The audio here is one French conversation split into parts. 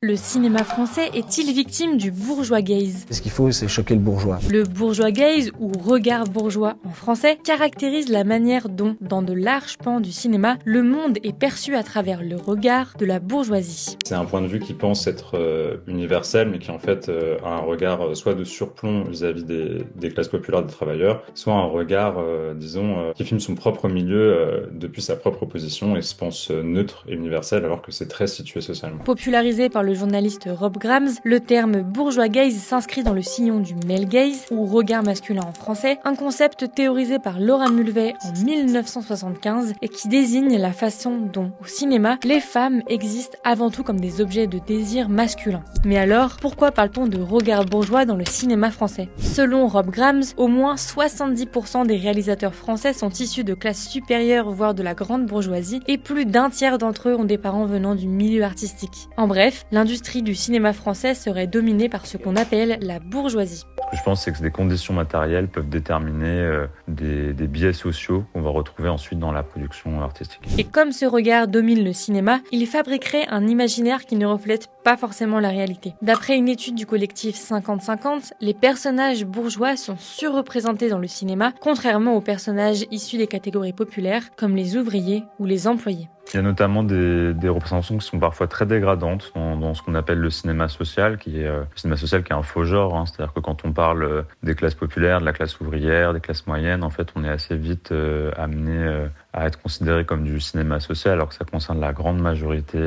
Le cinéma français est-il victime du bourgeois gaze ? Ce qu'il faut, c'est choquer le bourgeois. Le bourgeois gaze, ou regard bourgeois en français, caractérise la manière dont, dans de larges pans du cinéma, le monde est perçu à travers le regard de la bourgeoisie. C'est un point de vue qui pense être universel, mais qui en fait a un regard soit de surplomb vis-à-vis des classes populaires des travailleurs, soit un regard, qui filme son propre milieu depuis sa propre position et se pense neutre et universel, alors que c'est très situé socialement. Popularisé par le journaliste Rob Grams, le terme bourgeois gaze s'inscrit dans le sillon du male gaze, ou regard masculin en français, un concept théorisé par Laura Mulvey en 1975 et qui désigne la façon dont, au cinéma, les femmes existent avant tout comme des objets de désir masculin. Mais alors, pourquoi parle-t-on de regard bourgeois dans le cinéma français ? Selon Rob Grams, au moins 70% des réalisateurs français sont issus de classes supérieures voire de la grande bourgeoisie et plus d'un tiers d'entre eux ont des parents venant du milieu artistique. En bref, l'industrie du cinéma français serait dominée par ce qu'on appelle la bourgeoisie. Ce que je pense, c'est que des conditions matérielles peuvent déterminer des biais sociaux qu'on va retrouver ensuite dans la production artistique. Et comme ce regard domine le cinéma, il fabriquerait un imaginaire qui ne reflète pas forcément la réalité. D'après une étude du collectif 50-50, les personnages bourgeois sont surreprésentés dans le cinéma, contrairement aux personnages issus des catégories populaires, comme les ouvriers ou les employés. Il y a notamment des représentations qui sont parfois très dégradantes dans ce qu'on appelle le cinéma social, qui est un faux genre. C'est-à-dire que quand on parle des classes populaires, de la classe ouvrière, des classes moyennes, en fait, on est assez vite amené à être considéré comme du cinéma social, alors que ça concerne la grande majorité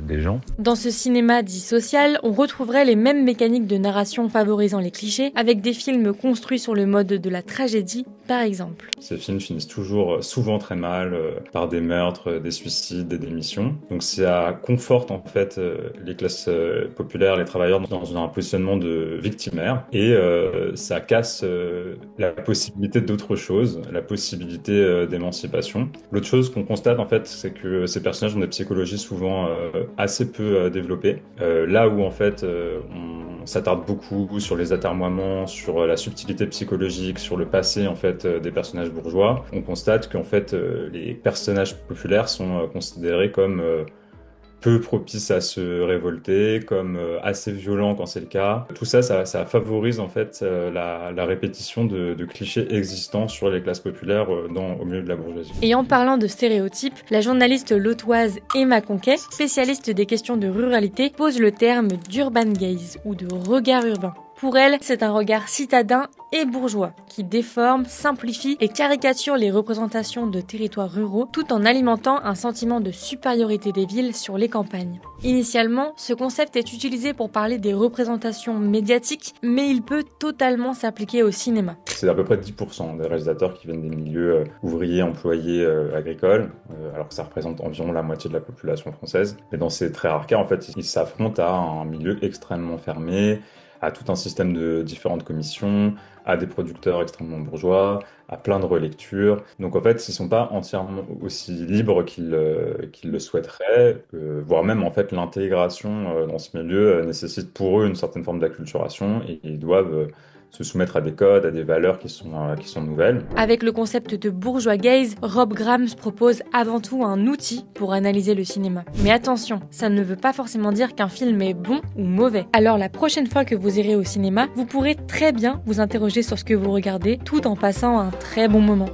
des gens. Dans ce cinéma dit social, on retrouverait les mêmes mécaniques de narration favorisant les clichés, avec des films construits sur le mode de la tragédie, par exemple. Ces films finissent souvent très mal, par des meurtres, des suicides, des démissions. Donc ça conforte en fait les classes populaires, les travailleurs dans un positionnement de victimaire, et ça casse la possibilité d'autre chose, la possibilité d'émancipation. L'autre chose qu'on constate en fait, c'est que ces personnages ont des psychologies souvent assez peu développées. Là où en fait on s'attarde beaucoup sur les atermoiements, sur la subtilité psychologique, sur le passé en fait des personnages bourgeois, on constate qu'en fait les personnages populaires sont considérés comme peu propices à se révolter, comme assez violents quand c'est le cas. Tout ça, ça favorise en fait la répétition de clichés existants sur les classes populaires au milieu de la bourgeoisie. Et en parlant de stéréotypes, la journaliste lotoise Emma Conquet, spécialiste des questions de ruralité, pose le terme d'urban gaze ou de regard urbain. Pour elle, c'est un regard citadin et bourgeois qui déforme, simplifie et caricature les représentations de territoires ruraux tout en alimentant un sentiment de supériorité des villes sur les campagnes. Initialement, ce concept est utilisé pour parler des représentations médiatiques, mais il peut totalement s'appliquer au cinéma. C'est à peu près 10% des réalisateurs qui viennent des milieux ouvriers, employés, agricoles, alors que ça représente environ la moitié de la population française. Et dans ces très rares cas, en fait, ils s'affrontent à un milieu extrêmement fermé, à tout un système de différentes commissions, à des producteurs extrêmement bourgeois, à plein de relectures. Donc en fait, ils sont pas entièrement aussi libres qu'ils le souhaiteraient, voire même en fait l'intégration dans ce milieu nécessite pour eux une certaine forme d'acculturation et ils doivent se soumettre à des codes, à des valeurs qui sont nouvelles. Avec le concept de bourgeois gaze, Rob Grams propose avant tout un outil pour analyser le cinéma. Mais attention, ça ne veut pas forcément dire qu'un film est bon ou mauvais. Alors la prochaine fois que vous irez au cinéma, vous pourrez très bien vous interroger sur ce que vous regardez tout en passant un très bon moment.